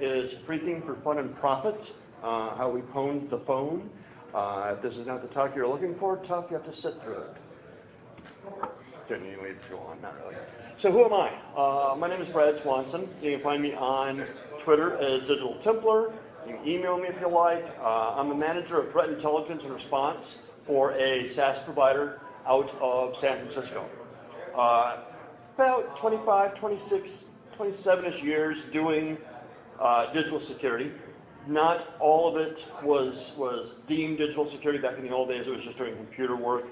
is Phreaking for Fun and Profit, how we pwned the phone. If this is not the talk you're looking for, tough, you have to sit through it. Didn't even wait to go on, not really. So who am I? My name is Brad Swanson. You can find me on Twitter as Digital Templar. You can email me if you like. I'm the manager of threat intelligence and response for a SaaS provider out of San Francisco. About 25, 26, 27-ish years doing digital security. Not all of it was deemed digital security. Back in the old days, it was just doing computer work.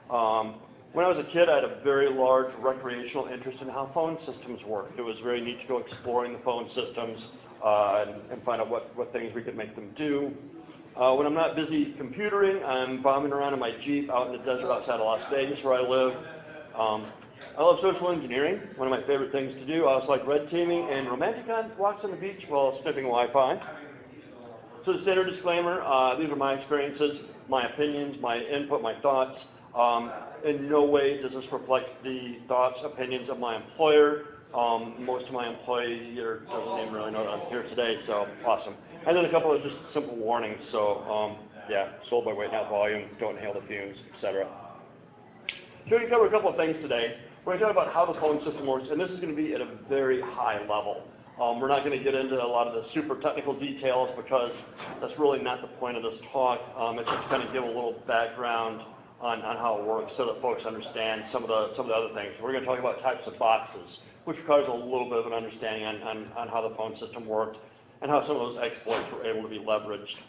When I was a kid, I had a very large recreational interest in how phone systems worked. It was very neat to go exploring the phone systems and find out what things we could make them do. When I'm not busy computering, I'm bombing around in my Jeep out in the desert outside of Las Vegas where I live. I love social engineering, one of my favorite things to do. I also like red teaming and romantic walks on the beach while sniffing Wi-Fi. So the standard disclaimer, these are my experiences, my opinions, my input, my thoughts. In no way does this reflect the thoughts, opinions of my employer. Most of my employer doesn't even really know that I'm here today, so awesome. And then a couple of just simple warnings. So yeah, sold by weight, not volume, don't inhale the fumes, etc. So we're going to cover a couple of things today. We're going to talk about how the phone system works, and this is going to be at a very high level. We're not going to get into a lot of the super technical details because that's really not the point of this talk. It's just kind of give a little background on how it works so that folks understand some of the other things. We're going to talk about types of boxes, which requires a little bit of an understanding on how the phone system worked and how some of those exploits were able to be leveraged.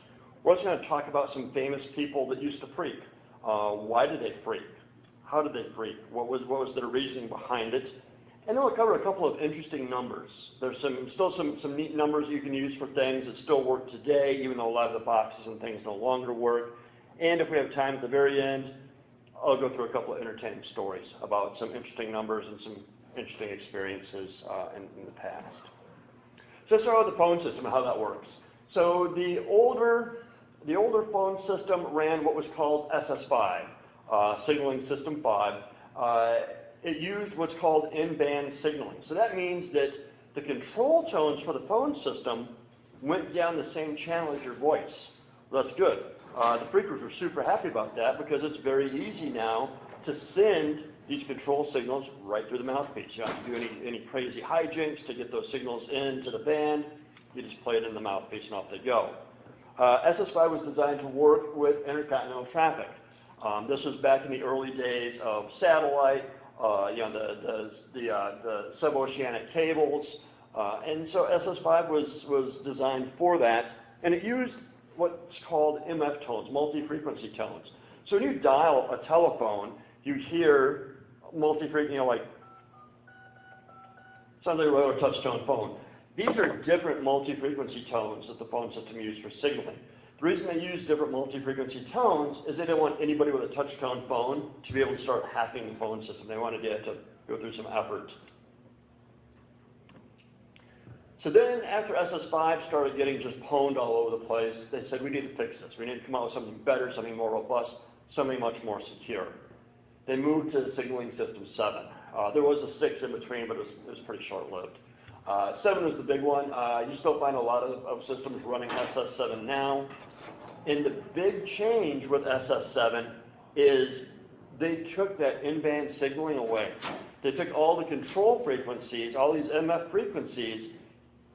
We're also going to talk about some famous people that used to phreak. Why did they phreak? How did they phreak? What was their reasoning behind it? And then we'll cover a couple of interesting numbers. There's still some neat numbers you can use for things that still work today, even though a lot of the boxes and things no longer work. And if we have time at the very end, I'll go through a couple of entertaining stories about some interesting numbers and some interesting experiences in the past. So let's start with the phone system and how that works. So the older phone system ran what was called SS5, Signaling System 5. It used what's called in-band signaling. So that means that the control tones for the phone system went down the same channel as your voice. That's good. The phreakers were super happy about that because it's very easy now to send these control signals right through the mouthpiece. You don't have to do any crazy hijinks to get those signals into the band. You just play it in the mouthpiece and off they go. SS5 was designed to work with intercontinental traffic. This was back in the early days of satellite, the sub-oceanic cables, and so SS5 was designed for that, and it used what's called MF tones, multi-frequency tones. So when you dial a telephone, you hear multi-frequency, like, sounds like a regular touch-tone phone. These are different multi-frequency tones that the phone system used for signaling. The reason they use different multi-frequency tones is they didn't want anybody with a touch-tone phone to be able to start hacking the phone system. They wanted to go through some effort. So then after SS5 started getting just pwned all over the place, they said we need to fix this. We need to come out with something better, something more robust, something much more secure. They moved to Signaling System 7. There was a 6 in between, but it was pretty short-lived. 7 was the big one. You still find a lot of systems running SS7 now. And the big change with SS7 is they took that in-band signaling away. They took all the control frequencies, all these MF frequencies,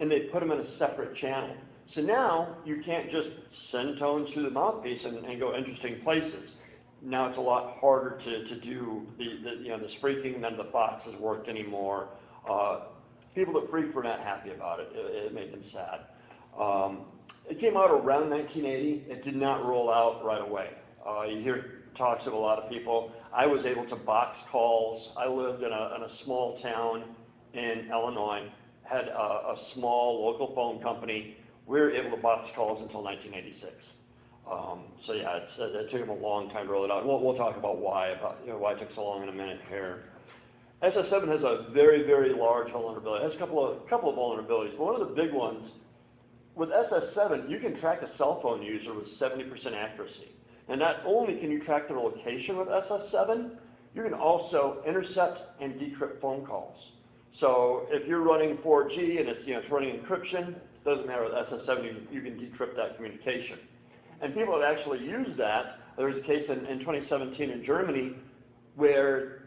and they put them in a separate channel. So now you can't just send tones through the mouthpiece and go interesting places. Now it's a lot harder to do this phreaking. None of the boxes worked anymore. People that phreaked were not happy about it. It made them sad. It came out around 1980. It did not roll out right away. You hear talks of a lot of people. I was able to box calls. I lived in a small town in Illinois, had a small local phone company. We were able to box calls until 1986. So yeah, it took them a long time to roll it out. We'll talk about why it took so long in a minute here. SS7 has a very, very large vulnerability. It has a couple of vulnerabilities, but one of the big ones, with SS7, you can track a cell phone user with 70% accuracy. And not only can you track their location with SS7, you can also intercept and decrypt phone calls. So if you're running 4G and it's running encryption, Doesn't matter with SS7, you can decrypt that communication. And people have actually used that. There was a case in 2017 in Germany where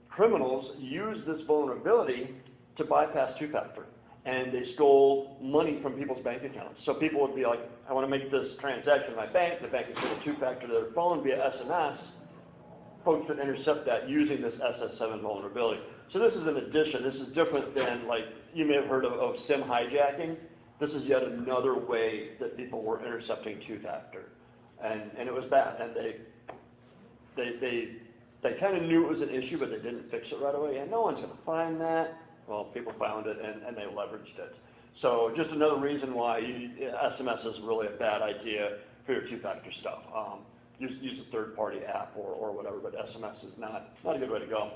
criminals used this vulnerability to bypass two-factor. And they stole money from people's bank accounts. So people would be like, I want to make this transaction in my bank. The bank would put a two-factor to their phone via SMS. Folks would intercept that using this SS7 vulnerability. So this is an addition. This is different than, like, you may have heard of SIM hijacking. This is yet another way that people were intercepting two-factor. And it was bad. And they kind of knew it was an issue, but they didn't fix it right away. And no one's going to find that. Well, people found it, and they leveraged it. So just another reason why SMS is really a bad idea for your two-factor stuff. Use a third-party app or whatever, but SMS is not a good way to go.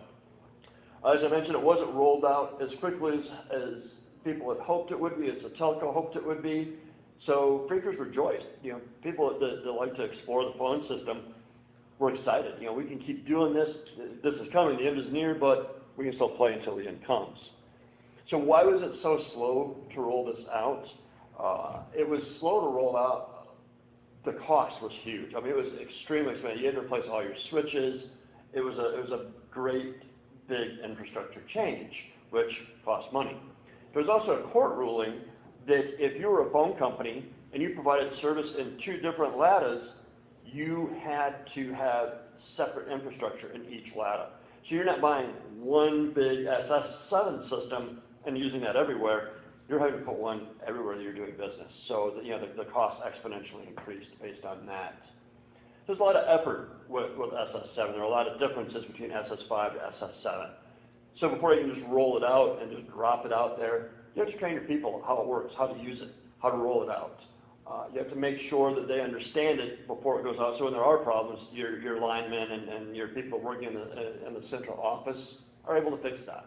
As I mentioned, it wasn't rolled out as quickly as people had hoped it would be, as the telco hoped it would be. So phreakers rejoiced. People that like to explore the phone system were excited. We can keep doing this. This is coming. The end is near, but we can still play until the end comes. So why was it so slow to roll this out? It was slow to roll out. The cost was huge. I mean, it was extremely expensive. You had to replace all your switches. It was a great big infrastructure change, which cost money. There was also a court ruling that if you were a phone company and you provided service in two different LATAs, you had to have separate infrastructure in each LATA. So you're not buying one big SS7 system and using that everywhere. You're having to put one everywhere that you're doing business. So the cost exponentially increased based on that. There's a lot of effort with SS7. There are a lot of differences between SS5 to SS7. So before you can just roll it out and just drop it out there, you have to train your people how it works, how to use it, how to roll it out. You have to make sure that they understand it before it goes out. So when there are problems, your linemen and your people working in the central office are able to fix that.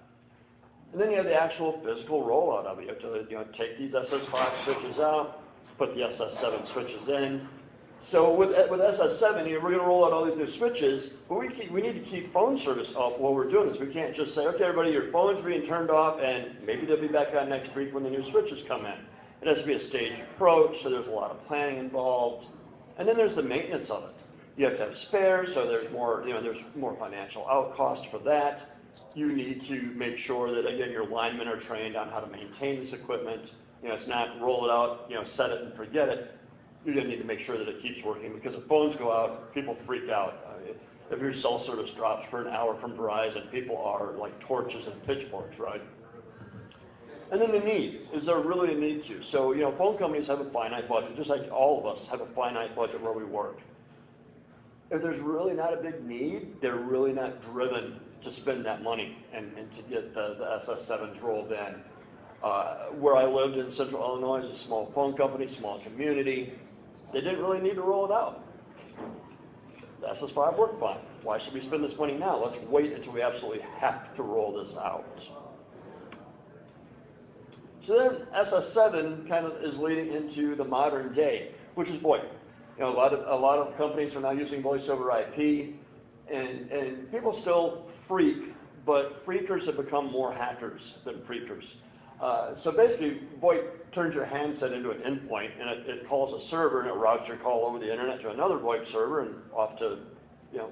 And then you have the actual physical rollout of it. You have to take these SS5 switches out, put the SS7 switches in. So with SS7, we're going to roll out all these new switches, but we need to keep phone service up while we're doing this. We can't just say, okay, everybody, your phone's being turned off, and maybe they'll be back on next week when the new switches come in. It has to be a staged approach, so there's a lot of planning involved. And then there's the maintenance of it. You have to have spares, so there's more financial out cost for that. You need to make sure that, again, your linemen are trained on how to maintain this equipment. It's not roll it out, set it and forget it. You're going to need to make sure that it keeps working, because if phones go out, people freak out. If your cell service drops for an hour from Verizon, people are like torches and pitchforks, right? And then the need. Is there really a need to? So, phone companies have a finite budget, just like all of us have a finite budget where we work. If there's really not a big need, they're really not driven to spend that money and to get the SS7s rolled in. Where I lived in Central Illinois is a small phone company, small community. They didn't really need to roll it out. The SS5 worked fine. Why should we spend this money now? Let's wait until we absolutely have to roll this out. So then SS7 kind of is leading into the modern day, which is VoIP. A lot of companies are now using voice over IP, and people still phreak, but phreakers have become more hackers than phreakers. So basically, VoIP turns your handset into an endpoint, and it calls a server, and it routes your call over the internet to another VoIP server and off to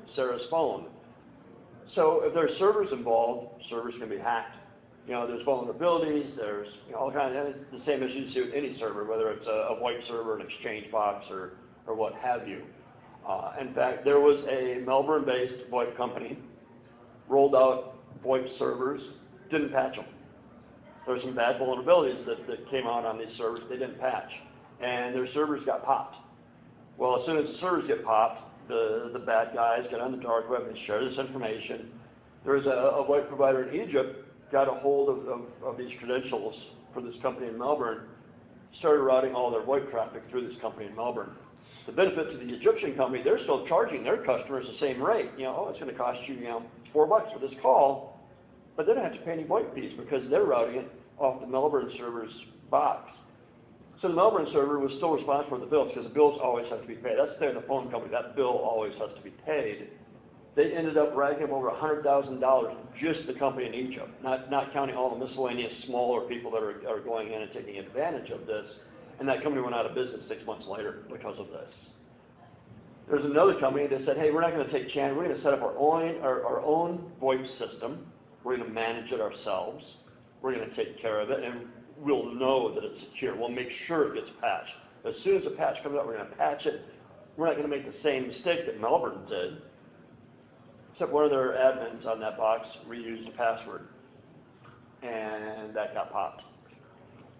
Sarah's phone. So if there's servers involved, servers can be hacked. There's vulnerabilities, there's all kinds of the same issues you see with any server, whether it's a VoIP server, an exchange box, or what have you. In fact, there was a Melbourne-based VoIP company, rolled out VoIP servers, didn't patch them. There were some bad vulnerabilities that came out on these servers they didn't patch, and their servers got popped. Well, as soon as the servers get popped, the bad guys get on the dark web and share this information. There was a VoIP provider in Egypt, got a hold of these credentials for this company in Melbourne, started routing all their VoIP traffic through this company in Melbourne. The benefit to the Egyptian company, they're still charging their customers the same rate. It's going to cost you, $4 for this call, but they don't have to pay any VoIP fees because they're routing it off the Melbourne server's box. So the Melbourne server was still responsible for the bills because the bills always have to be paid. That's the thing with the phone company. That bill always has to be paid. They ended up racking up over $100,000, just the company in Egypt, not counting all the miscellaneous smaller people that are going in and taking advantage of this. And that company went out of business 6 months later because of this. There's another company that said, hey, we're not going to take chance. We're going to set up our own VoIP system. We're going to manage it ourselves. We're going to take care of it, and we'll know that it's secure. We'll make sure it gets patched. As soon as a patch comes out, we're going to patch it. We're not going to make the same mistake that Melbourne did. Except one of their admins on that box reused a password, and that got popped.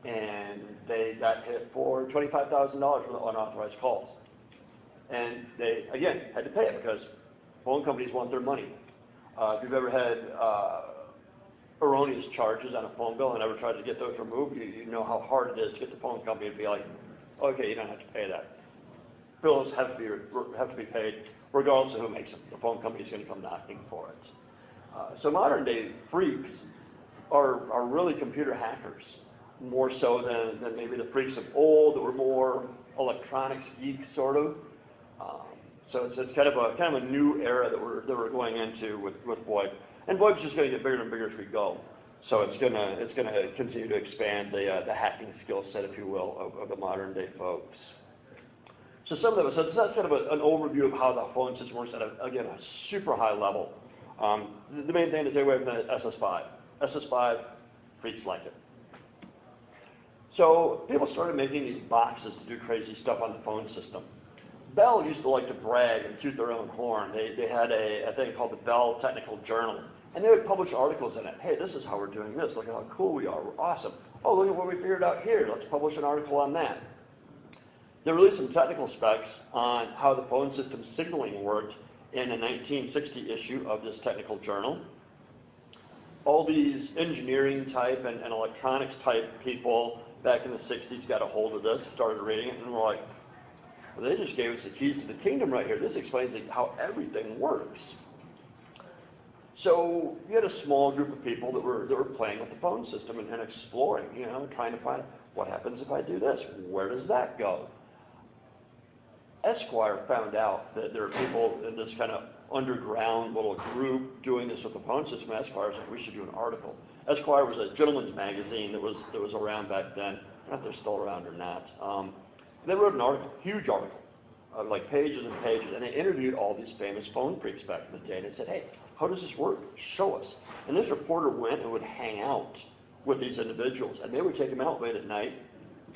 And they got hit for $25,000 for unauthorized calls. And they, again, had to pay it because phone companies want their money. If you've ever had erroneous charges on a phone bill and ever tried to get those removed, you know how hard it is to get the phone company to be like, okay, you don't have to pay that. Bills have to be paid regardless of who makes them. The phone company is going to come knocking for it. So modern day freaks are really computer hackers, more so than maybe the freaks of old that were more electronics geeks, sort of. So it's kind of a new era that we're going into with VoIP, and VoIP's just going to get bigger and bigger as we go. So it's going to continue to expand the hacking skill set, if you will, of the modern day folks. So so that's kind of an overview of how the phone system works at a super high level. The main thing to take away from the SS5. SS5, freaks like it. So people started making these boxes to do crazy stuff on the phone system. Bell used to like to brag and toot their own horn. They had a thing called the Bell Technical Journal, and they would publish articles in it. Hey, this is how we're doing this. Look at how cool we are. We're awesome. Oh, look at what we figured out here. Let's publish an article on that. They released some technical specs on how the phone system signaling worked in a 1960 issue of this technical journal. All these engineering type and electronics type people back in the 60s got a hold of this, started reading it, and were like, well, they just gave us the keys to the kingdom right here. This explains how everything works. So you had a small group of people that were playing with the phone system and exploring, trying to find what happens if I do this? Where does that go? Esquire found out that there are people in this kind of underground little group doing this with the phone system. Esquire was like, we should do an article. Esquire was a gentleman's magazine that was around back then. I don't know if they're still around or not. They wrote an article, huge article, like pages and pages, and they interviewed all these famous phone freaks back in the day, and they said, hey, how does this work? Show us. And this reporter went and would hang out with these individuals, and they would take them out late at night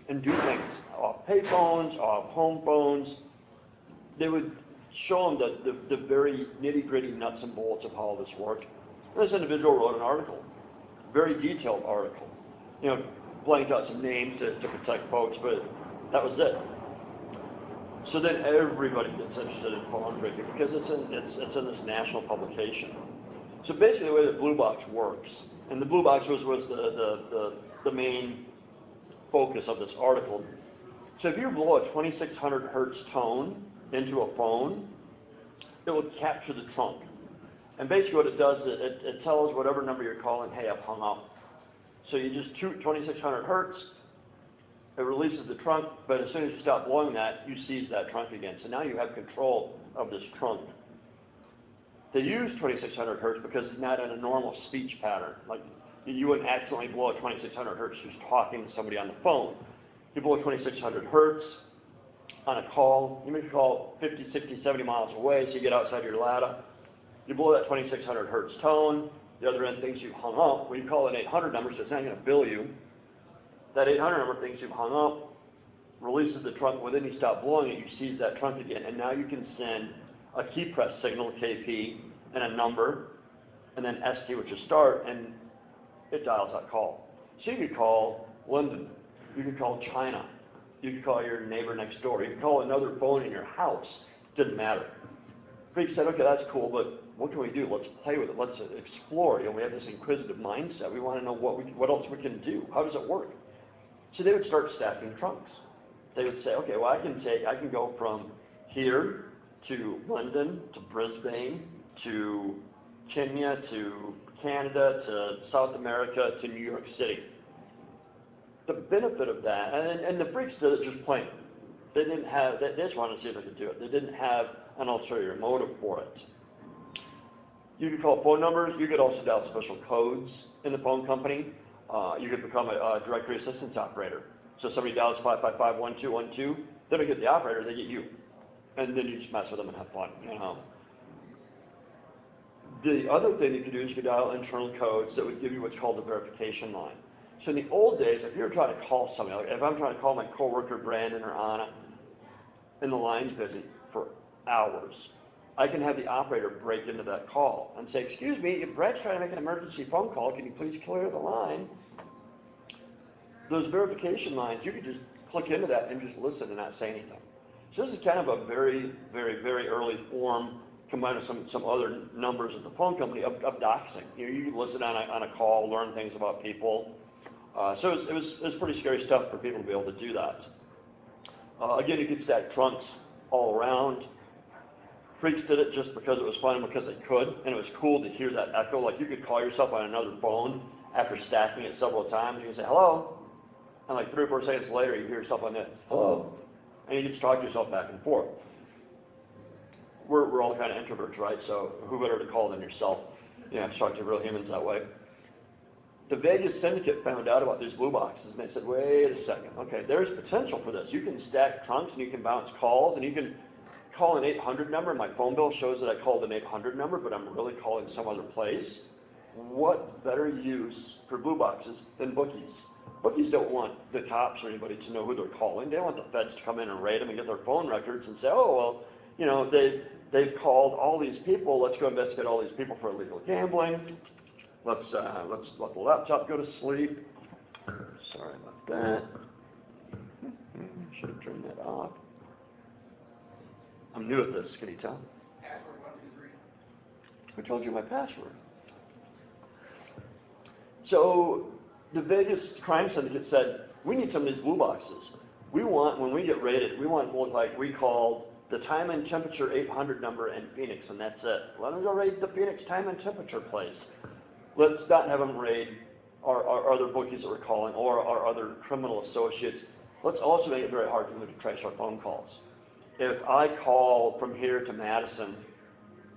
and do things off pay phones, off home phones. They would show them the very nitty-gritty nuts and bolts of how all this worked. And this individual wrote an article, very detailed article, blanked out some names to protect folks, but that was it. So then everybody gets interested in phone phreaking because it's in this national publication. So basically the way the Blue Box works, and the Blue Box was the main focus of this article. So if you blow a 2600 hertz tone into a phone, it will capture the trunk. And basically what it does is it tells whatever number you're calling, hey, I've hung up. So you just toot 2600 hertz, it releases the trunk, but as soon as you stop blowing that, you seize that trunk again. So now you have control of this trunk. They use 2600 hertz because it's not in a normal speech pattern. Like you wouldn't accidentally blow a 2600 hertz just talking to somebody on the phone. You blow 2600 hertz on a call, you make a call 50, 60, 70 miles away, so you get outside your ladder. You blow that 2600 hertz tone, the other end thinks you've hung up. When you call an 800 number, so it's not going to bill you. That 800 number thinks you've hung up, releases the trunk, well then you stop blowing it, you seize that trunk again, and now you can send a key press signal, KP, and a number, and then ST, which is start, and it dials that call. So you could call London, you could call China, you could call your neighbor next door, you could call another phone in your house, didn't matter. Freak said, okay, that's cool, but what can we do? Let's play with it, let's explore. We have this inquisitive mindset, we want to know what else we can do, how does it work? So they would start stacking trunks. They would say, okay, well I can go from here to London, to Brisbane, to Kenya, to Canada, to South America, to New York City. The benefit of that, and the freaks did it just plain. They just wanted to see if they could do it. They didn't have an ulterior motive for it. You could call phone numbers. You could also dial special codes in the phone company. You could become a directory assistance operator. So somebody dials 555-1212, they don't get the operator, they get you. And then you just mess with them and have fun, you know. The other thing you could do is you could dial internal codes that would give you what's called a verification line. So in the old days, if you were trying to call somebody, like if I'm trying to call my coworker Brandon or Anna, and the line's busy for hours, I can have the operator break into that call and say, excuse me, if Brad's trying to make an emergency phone call, can you please clear the line? Those verification lines, you could just click into that and just listen and not say anything. So this is kind of a very, very, very early form, combined with some other numbers at the phone company of doxing. You know, you can listen on a call, learn things about people. So it was pretty scary stuff for people to be able to do that. Again, you could stack trunks all around. Freaks did it just because it was fun and because they could, and it was cool to hear that echo. Like you could call yourself on another phone after stacking it several times. You can say, hello, and like 3 or 4 seconds later, you hear yourself on that, hello, and you can just talk to yourself back and forth. We're all kind of introverts, right? So who better to call than yourself? Yeah, talk to real humans that way. The Vegas syndicate found out about these blue boxes, and they said, wait a second, okay, there's potential for this. You can stack trunks, and you can bounce calls, and you can call an 800 number. My phone bill shows that I called an 800 number, but I'm really calling some other place. What better use for blue boxes than bookies? Bookies don't want the cops or anybody to know who they're calling. They want the feds to come in and raid them and get their phone records and say, oh, well, you know, they've called all these people. Let's go investigate all these people for illegal gambling. Let's let the laptop go to sleep. Sorry about that. Should have turned that off. I'm new at this. Can you tell? Password 123. Who told you my password? So the Vegas crime syndicate said, we need some of these blue boxes. We want, when we get raided, we want it to look like we called the time and temperature 800 number in Phoenix, and that's it. Let them go raid the Phoenix time and temperature place. Let's not have them raid our other bookies that we're calling or our other criminal associates. Let's also make it very hard for them to trace our phone calls. If I call from here to Madison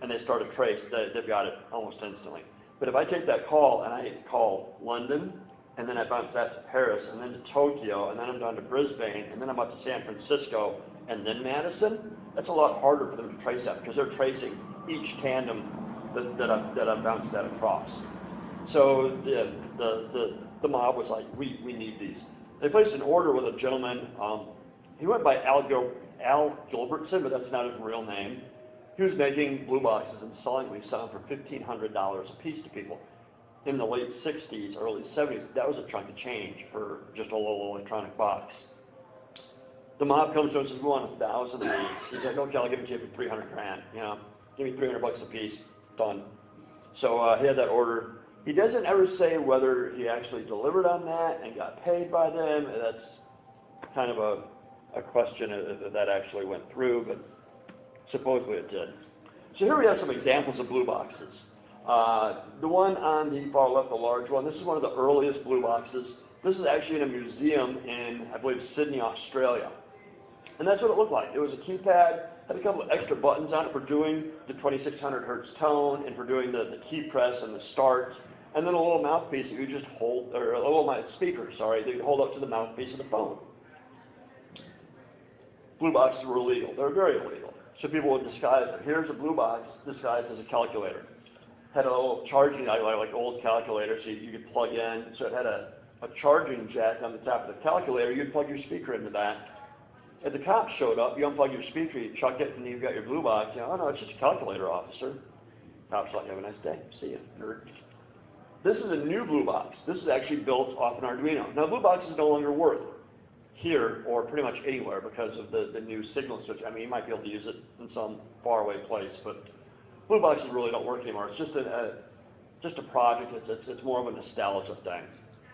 and they start a trace, they've got it almost instantly. But if I take that call and I call London, and then I bounce that to Paris, and then to Tokyo, and then I'm down to Brisbane, and then I'm up to San Francisco, and then Madison, that's a lot harder for them to trace that because they're tracing each tandem that I've bounced that across. So the mob was like, we need these. They placed an order with a gentleman. He went by Al Gilbertson, but that's not his real name. He was making blue boxes and selling them. He sold them for $1,500 a piece to people. In the late 60s, early 70s, that was a chunk of change for just a little electronic box. The mob comes to him and says, we want 1,000 of these. He's like, okay, I'll give it to you for 300 grand. You know, give me 300 bucks a piece. Done. So he had that order. He doesn't ever say whether he actually delivered on that and got paid by them. That's kind of a question if that actually went through, but supposedly it did. So here we have some examples of blue boxes. The one on the far left, the large one, this is one of the earliest blue boxes. This is actually in a museum in, I believe, Sydney, Australia. And that's what it looked like. It was a keypad, had a couple of extra buttons on it for doing the 2600 hertz tone and for doing the key press and the start. And then a little mouthpiece that you just hold, or a little speaker, sorry, that you hold up to the mouthpiece of the phone. Blue boxes were illegal. They were very illegal. So people would disguise it. Here's a blue box disguised as a calculator. Had a little charging, like old calculator, so you could plug in. So it had a charging jack on the top of the calculator. You'd plug your speaker into that. If the cops showed up, you unplug your speaker, you chuck it, and you've got your blue box. You know, oh no, it's just a calculator, officer. Cops like, have a nice day. See you, nerd. This is a new blue box. This is actually built off an Arduino. Now, blue boxes no longer work here or pretty much anywhere because of the new signal switch. I mean, you might be able to use it in some faraway place, but blue boxes really don't work anymore. It's just a project. It's more of a nostalgia thing.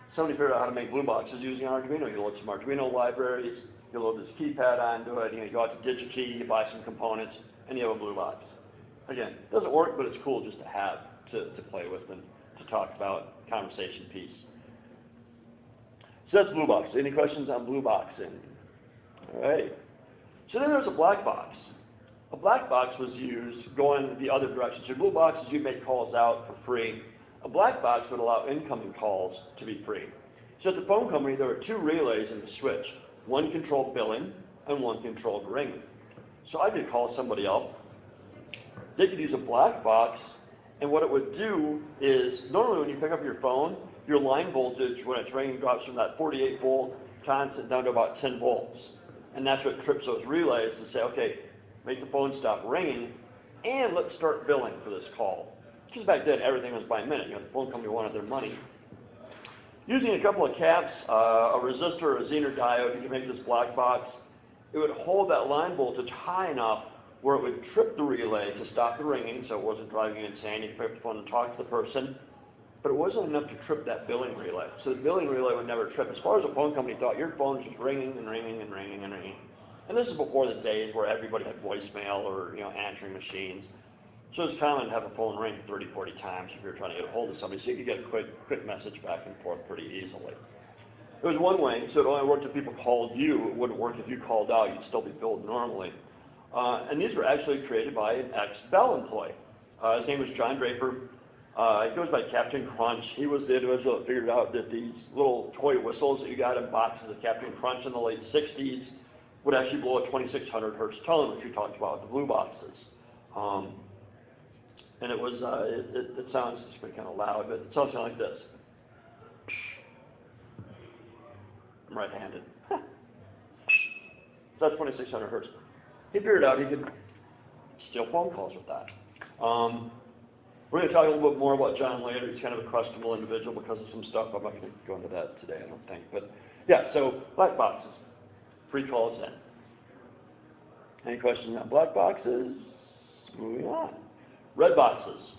Somebody figured out how to make blue boxes using Arduino. You load some Arduino libraries, you load this keypad onto it, you go out to DigiKey, you buy some components, and you have a blue box. Again, it doesn't work, but it's cool just to have to play with and to talk about conversation piece. So that's blue box. Any questions on blue boxing? All right. So then there's a black box. A black box was used going the other direction. So blue boxes, you make calls out for free. A black box would allow incoming calls to be free. So at the phone company, there were two relays in the switch. One controlled billing and one controlled ringing. So I could call somebody up. They could use a black box, and what it would do is, normally when you pick up your phone, your line voltage, when it's ringing, drops from that 48 volt constant down to about 10 volts. And that's what trips those relays to say, okay, make the phone stop ringing, and let's start billing for this call. Because back then, everything was by minute. The phone company wanted their money. Using a couple of caps, a resistor or a Zener diode, you can make this black box. It would hold that line voltage high enough where it would trip the relay to stop the ringing, so it wasn't driving you insane. You could pick up the phone and talk to the person. But it wasn't enough to trip that billing relay. So the billing relay would never trip. As far as the phone company thought, your phone was just ringing and ringing and ringing and ringing. And this is before the days where everybody had voicemail or answering machines. So it's common to have a phone ring 30, 40 times if you're trying to get a hold of somebody, so you could get a quick message back and forth pretty easily. There was one way, so it only worked if people called you. It wouldn't work if you called out. You'd still be billed normally. And these were actually created by an ex-Bell employee. His name was John Draper. He goes by Captain Crunch. He was the individual that figured out that these little toy whistles that you got in boxes of Captain Crunch in the late 60s would actually blow a 2600 hertz tone, which we talked about with the blue boxes. And it was, it sounds, it's pretty kind of loud, but it sounds like this. I'm right-handed. That's 2600 hertz. He figured out he could steal phone calls with that. We're going to talk a little bit more about John later. He's kind of a questionable individual because of some stuff. I'm not going to go into that today, I don't think. But yeah, so black boxes. Free calls in. Any questions on black boxes? Moving on. Red boxes.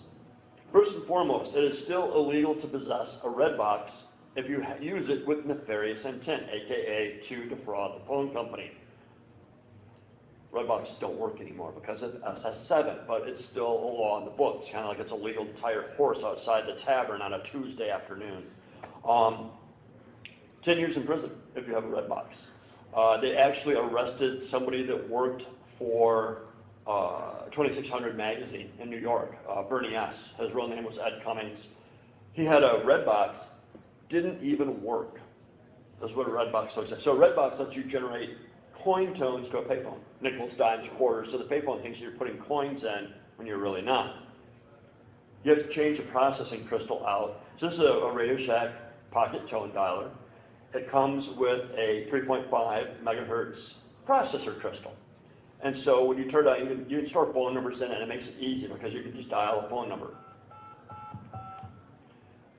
First and foremost, it is still illegal to possess a red box if you use it with nefarious intent, aka to defraud the phone company. Red boxes don't work anymore because of SS7, but it's still a law in the books, kind of like it's illegal to tie your horse outside the tavern on a Tuesday afternoon. 10 years in prison if you have a red box. They actually arrested somebody that worked for 2600 Magazine in New York, Bernie S. His real name was Ed Cummings. He had a red box, didn't even work. That's what a red box looks like. So a red box lets you generate coin tones to a payphone, nickels, dimes, quarters, so the payphone thinks you're putting coins in when you're really not. You have to change the processing crystal out. So this is a Radio Shack pocket tone dialer. It comes with a 3.5 megahertz processor crystal. And so when you turn it on, you can store phone numbers in it, and it makes it easy because you can just dial a phone number.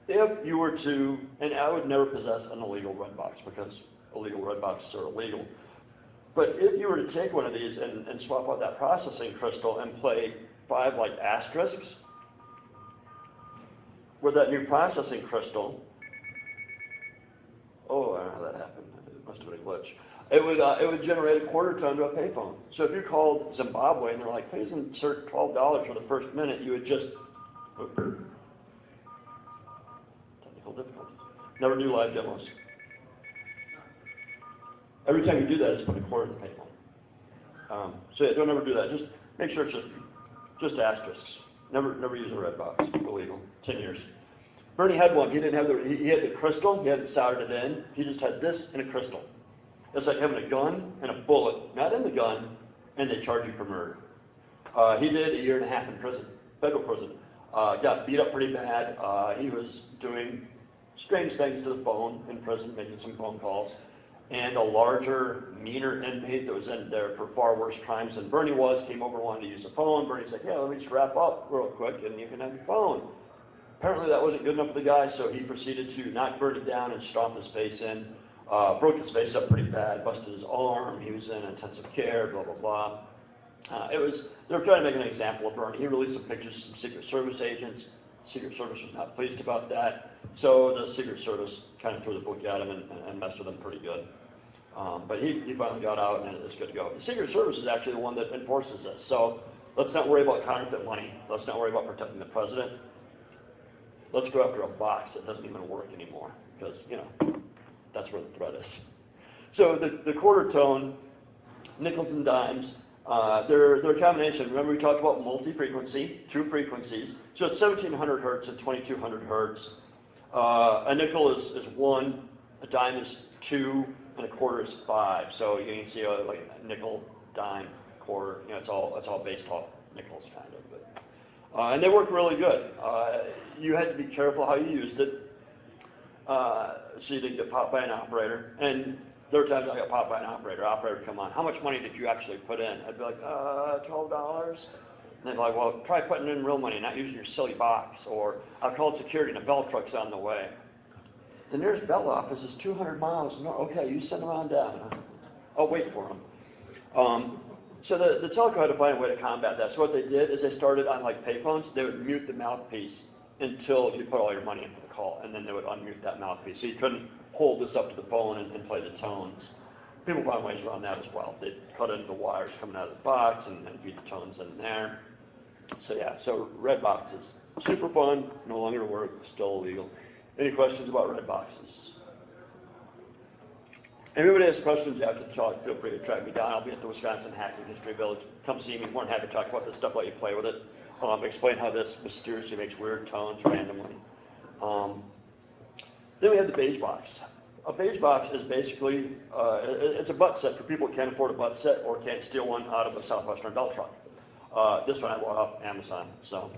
If you were to, and I would never possess an illegal red box because illegal red boxes are illegal, but if you were to take one of these and swap out that processing crystal and play 5 like asterisks with that new processing crystal, oh, I don't know how that happened. It must have been a glitch. It would generate a quarter tone to a payphone. So if you called Zimbabwe and they're like, please insert $12 for the first minute, you would just, technical difficulties. Never do live demos. Every time you do that, it's put a quarter in the payphone. So yeah, don't ever do that. Just make sure it's just asterisks. Never use a red box. Illegal. 10 years. Bernie had one. He didn't have he had the crystal. He hadn't soldered it in. He just had this and a crystal. It's like having a gun and a bullet, not in the gun, and they charge you for murder. He did 1.5 years in prison, federal prison. Got beat up pretty bad. He was doing strange things to the phone in prison, making some phone calls. And a larger, meaner inmate that was in there for far worse crimes than Bernie was came over and wanted to use the phone. Bernie's like, yeah, let me just wrap up real quick and you can have your phone. Apparently that wasn't good enough for the guy, so he proceeded to knock Bernie down and stomp his face in. Broke his face up pretty bad, busted his arm, he was in intensive care, blah, blah, blah. They were trying to make an example of Bernie. He released some pictures of some Secret Service agents. Secret Service was not pleased about that. So the Secret Service kind of threw the book at him and messed with him pretty good. But he finally got out and it's good to go. The Secret Service is actually the one that enforces this. So let's not worry about counterfeit money. Let's not worry about protecting the president. Let's go after a box that doesn't even work anymore because, that's where the threat is. So the quarter tone, nickels and dimes, They're a combination. Remember we talked about multi-frequency, 2 frequencies. So it's 1700 hertz and 2200 hertz. A nickel is 1, a dime is 2, and a quarter is 5. So you can see like a nickel, dime, quarter. You know, it's all based off nickels kind of. But, and they work really good. You had to be careful how you used it. So you didn't get popped by an operator. And there were times I got popped by an operator. Operator would come on. How much money did you actually put in? I'd be like, $12. And they'd be like, well, try putting in real money, not using your silly box. Or I called security and a bell truck's on the way. The nearest bell office is 200 miles. No, okay, you send them on down. I'll wait for them. So the telco had to find a way to combat that. So what they did is they started on like payphones. They would mute the mouthpiece until you put all your money in for the call, and then they would unmute that mouthpiece. So you couldn't hold this up to the phone and play the tones. People found ways around that as well. They'd cut into the wires coming out of the box and feed the tones in there. So yeah, so red boxes. Super fun, no longer work, still illegal. Any questions about red boxes? Everybody has questions after the talk, feel free to track me down. I'll be at the Wisconsin Hacking History Village. Come see me. More than happy to talk about this stuff, let you play with it. Explain how this mysteriously makes weird tones randomly. Then we have the beige box. A beige box is basically, it's a butt set for people who can't afford a butt set or can't steal one out of a Southwestern bell truck. This one I bought off Amazon. So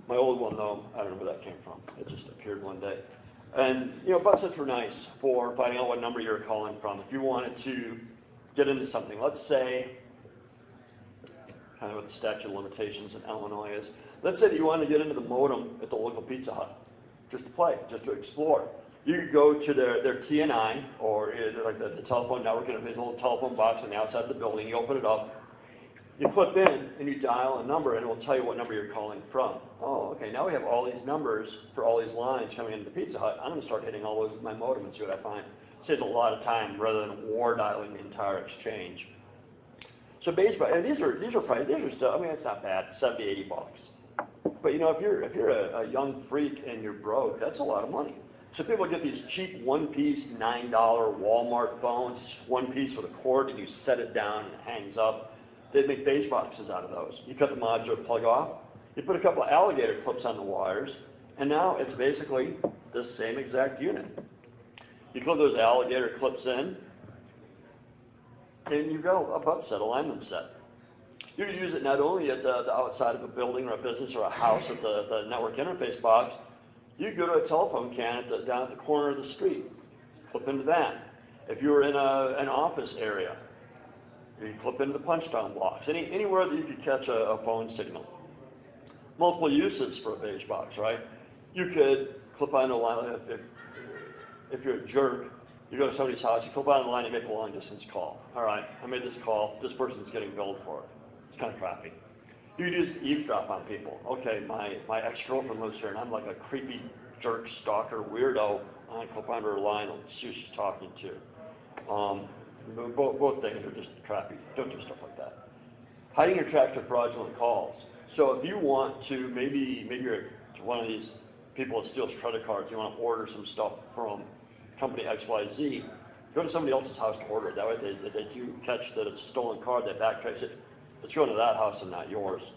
my old one though, I don't know where that came from. It just appeared one day. And you know, butt sets were nice for finding out what number you were calling from. If you wanted to get into something, let's say, kind of what the statute of limitations in Illinois is. Let's say that you wanted to get into the modem at the local Pizza Hut, just to play, just to explore. You could go to their TNI, or like the telephone network, and there's a little telephone box on the outside of the building. You open it up, you clip in, and you dial a number, and it will tell you what number you're calling from. Oh, okay, now we have all these numbers for all these lines coming into the Pizza Hut. I'm going to start hitting all those with my modem and see what I find. Saves a lot of time rather than war dialing the entire exchange. So beige box, and these are still, I mean, it's not bad, 70, 80 bucks. But you know, if you're a young freak and you're broke, that's a lot of money. So people get these cheap one-piece $9 Walmart phones, it's just one piece with a cord, and you set it down and it hangs up. They make beige boxes out of those. You cut the modular plug off, you put a couple of alligator clips on the wires, and now it's basically the same exact unit. You clip those alligator clips in, and you go, a butt set, alignment set. You can use it not only at the outside of a building or a business or a house at the network interface box. You could go to a telephone can down at the corner of the street, clip into that. If you were in an office area, you clip into the punch-down blocks, anywhere that you could catch a phone signal. Multiple uses for a beige box, right? You could clip onto a line, if you're a jerk, you go to somebody's house, you clip on the line and make a long-distance call. All right, I made this call, this person's getting billed for it. It's kind of crappy. You could use eavesdrop on people. Okay, my ex-girlfriend lives here, and I'm like a creepy jerk, stalker, weirdo. I clip onto her line and see who she's talking to. Both things are just crappy. Don't do stuff like that. Hiding your tracks to fraudulent calls. So if you want to, maybe you're one of these people that steals credit cards, you want to order some stuff from company XYZ, go to somebody else's house to order it. That way they do catch that it's a stolen card, they backtrace it. It's going to that house and not yours.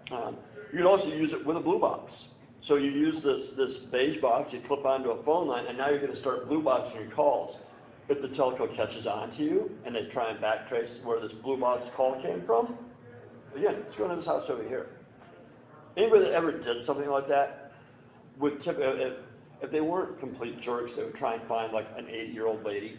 You can also use it with a blue box. So you use this beige box, you clip onto a phone line, and now you're going to start blue boxing your calls. If the telco catches on to you and they try and backtrace where this blue box call came from, again, it's going to this house over here. Anybody that ever did something like that would if they weren't complete jerks, they would try and find like an 80-year-old lady,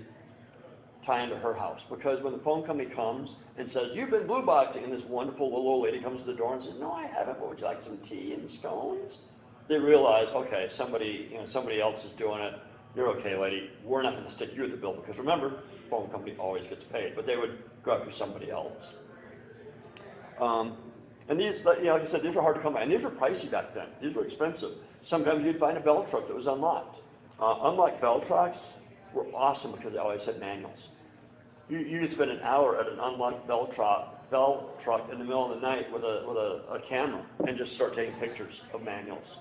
tie into her house. Because when the phone company comes and says, you've been blue boxing, and this wonderful little old lady comes to the door and says, no, I haven't, but would you like some tea and scones? They realize, okay, somebody else is doing it. You're okay, lady. We're not going to stick you at the bill because remember, phone company always gets paid, but they would go after somebody else. And these, like I said, these were hard to come by, and these were pricey back then. These were expensive. Sometimes you'd find a bell truck that was unlocked. Unlocked bell trucks were awesome because they always had manuals. You could spend an hour at an unlocked bell truck in the middle of the night with a camera and just start taking pictures of manuals.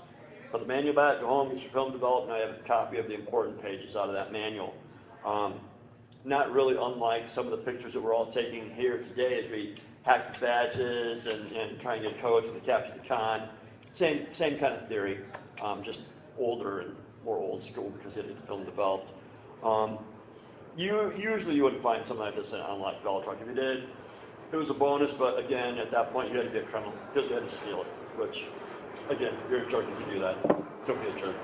Put the manual back, go home, get your film developed, now you have a copy of the important pages out of that manual. not really unlike some of the pictures that we're all taking here today as we hack the badges and try and get codes for the capture the con. Same kind of theory, just older and more old school because you had the film developed. Usually you wouldn't find something like this in an unlocked bell truck. If you did, it was a bonus, but again, at that point you had to be a criminal because you had to steal it, which, again, if you're a jerk if you do that. Don't be a jerk.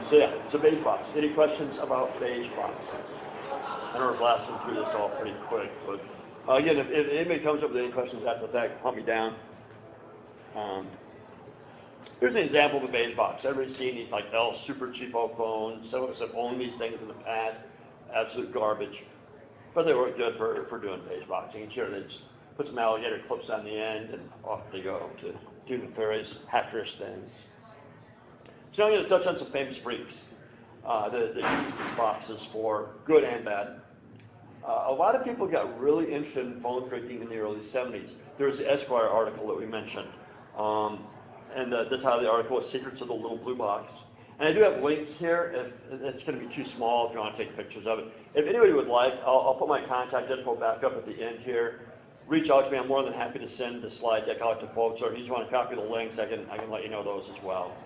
So yeah, so Beige Box. Any questions about Beige Boxes? I know we're blasting through this all pretty quick, but again, if anybody comes up with any questions after the fact, hunt me down. Here's an example of a Beige Box. Everybody's seen these like super cheapo phones. Some of us have owned these things in the past. Absolute garbage. But they weren't good for doing Beige Boxing. Sure, they just put some alligator clips on the end and off they go to do nefarious, hackerish things. So I'm going to touch on some famous freaks that use these boxes for good and bad. A lot of people got really interested in phone phreaking in the early 70s. There was the Esquire article that we mentioned. And the title of the article is Secrets of the Little Blue Box. And I do have links here if it's going to be too small if you want to take pictures of it. If anybody would like, I'll put my contact info back up at the end here. Reach out to me. I'm more than happy to send the slide deck out to folks, or if you just want to copy the links, I can let you know those as well.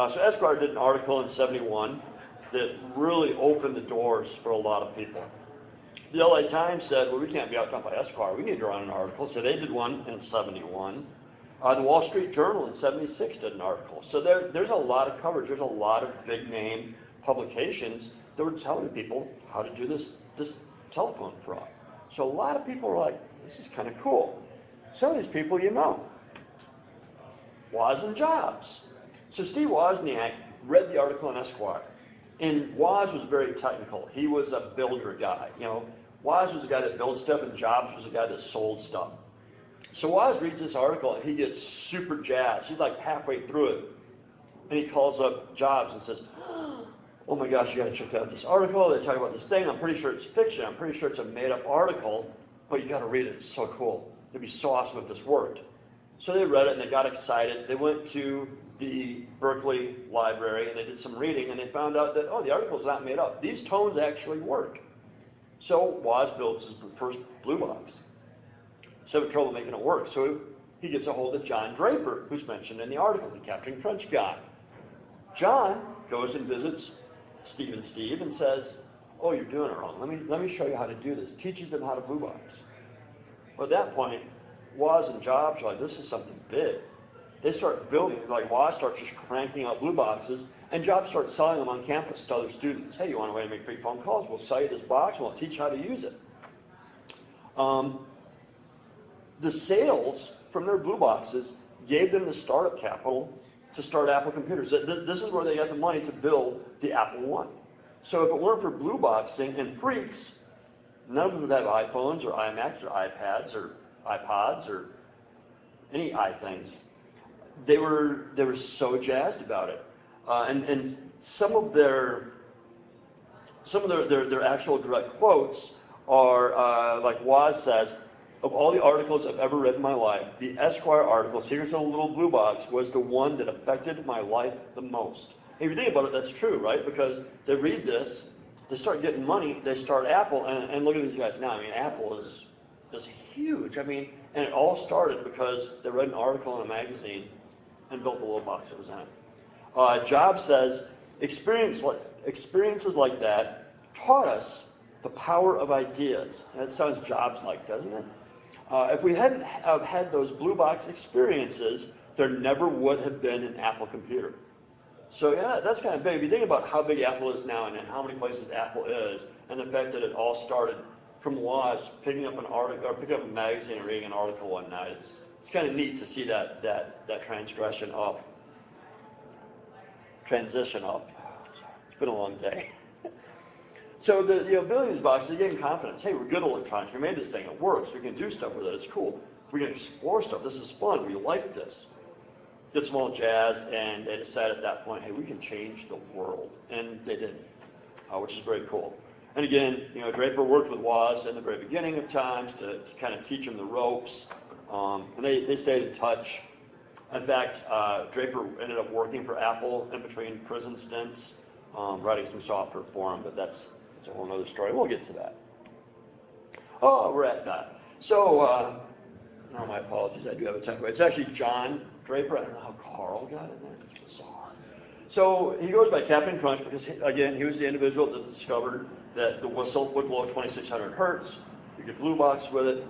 So Esquire did an article in 71 that really opened the doors for a lot of people. The LA Times said, well, we can't be outdone by Esquire. We need to run an article. So they did one in 71. The Wall Street Journal in 76 did an article. So there's a lot of coverage. There's a lot of big name publications that were telling people how to do this telephone fraud. So a lot of people were like, this is kind of cool. Some of these people you know. Woz and Jobs. So Steve Wozniak read the article in Esquire. And Woz was very technical. He was a builder guy. Woz was the guy that built stuff and Jobs was the guy that sold stuff. So Woz reads this article and he gets super jazzed. He's like halfway through it. And he calls up Jobs and says, oh my gosh, you got to check out this article. They talk about this thing. I'm pretty sure it's fiction. I'm pretty sure it's a made-up article. But you got to read it. It's so cool. It'd be so awesome if this worked. So they read it and they got excited. They went to the Berkeley Library and they did some reading and they found out that, oh, the article's not made up. These tones actually work. So Woz builds his first blue box. He's having trouble making it work. So he gets a hold of John Draper, who's mentioned in the article, the Captain Crunch guy. John goes and visits Steve and says, oh, you're doing it wrong. Let me show you how to do this. Teaches them how to blue box. But at that point, Woz and Jobs are like, this is something big. They start building, like Woz starts just cranking out blue boxes, and Jobs starts selling them on campus to other students. Hey, you want a way to make free phone calls? We'll sell you this box, and we'll teach you how to use it. The sales from their blue boxes gave them the startup capital to start Apple computers. This is where they got the money to build the Apple I. So if it weren't for blue boxing and freaks, none of them would have iPhones or iMacs or iPads or iPods or any iThings. They were so jazzed about it, and some of their actual direct quotes are like Woz says, of all the articles I've ever read in my life, the Esquire article, Secrets of a Little Blue Box, was the one that affected my life the most. If you think about it, that's true, right? Because they read this, they start getting money, they start Apple, and look at these guys now. I mean, Apple is huge. I mean, and it all started because they read an article in a magazine and built a little box that was in it. Jobs says, experiences like that taught us the power of ideas. That sounds Jobs-like, doesn't it? If we hadn't have had those blue box experiences, there never would have been an Apple computer. So yeah, that's kind of big. If you think about how big Apple is now and how many places Apple is, and the fact that it all started from Woz picking up an article or picking up a magazine and reading an article one night, it's kind of neat to see that transition up. It's been a long day. So the abilities box, they gave him confidence. Hey, we're good at electronics. We made this thing. It works. We can do stuff with it. It's cool. We can explore stuff. This is fun. We like this. Gets them all jazzed, and they decided at that point, hey, we can change the world. And they did, which is very cool. And again, Draper worked with Woz in the very beginning of times to kind of teach him the ropes. And they stayed in touch. In fact, Draper ended up working for Apple in between prison stints, writing some software for him, but that's a whole other story. We'll get to that. Oh, we're at that. So, no, my apologies, I do have a typo. It's actually John Draper. I don't know how Carl got in there. It's bizarre. So he goes by Captain Crunch because, again, he was the individual that discovered that the whistle would blow 2,600 hertz. You could blue box with it.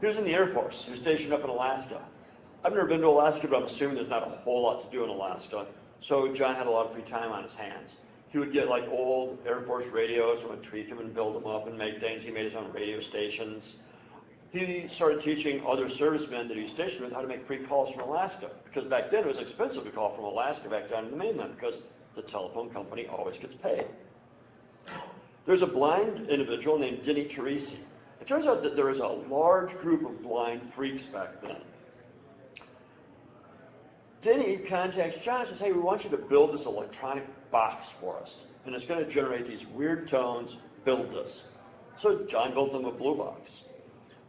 He was in the Air Force. He was stationed up in Alaska. I've never been to Alaska, but I'm assuming there's not a whole lot to do in Alaska. So John had a lot of free time on his hands. He would get like old Air Force radios and would tweak them and build them up and make things. He made his own radio stations. He started teaching other servicemen that he was stationed with how to make free calls from Alaska. Because back then it was expensive to call from Alaska back down to the mainland because the telephone company always gets paid. There's a blind individual named Denny Teresi. It turns out that there was a large group of blind freaks back then. Denny contacts John and says, hey, we want you to build this electronic box for us. And it's going to generate these weird tones. Build this. So John built them a blue box.